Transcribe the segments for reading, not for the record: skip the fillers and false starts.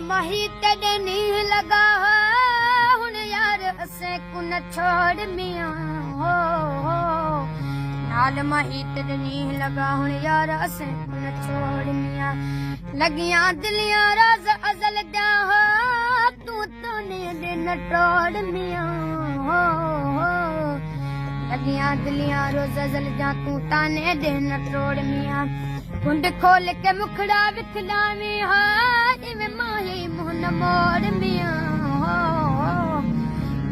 माही तेरे नीह लगा हुन यार असें को न छोड़ मियां हो नाल माही तेरे नीह लगा हुन यार असें को न छोड़ मियां लगियां दिलियां राज अजल दा हो तू तो ने दे न तोड़ मियां हो लगियां दिलियां रोज अजल जा तू ताने दे न तोड़ मियां कुंड खोल के मुखड़ा विखलावी हा इवें माही मुंह न मोड़ मियां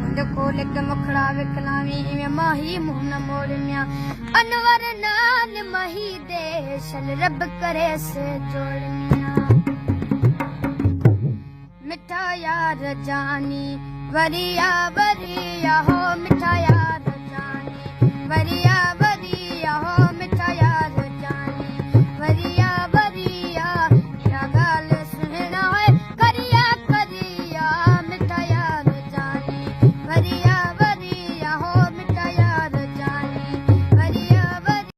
कुंड खोल के मुखड़ा विखलावी इवें माही मुंह न मोड़ मियां अनवर नाल माही दे शन रब करे से जोड़ मियां मिठा यार जानी वरिया वरिया हो मिठा यार जानी वरिया वरिया हो मिठा यार जानी वरिया वरिया क्या गाल सुनना है करिया करिया मिठा यार जानी वरिया वरिया हो मिठा यार जानी वरिया वरिया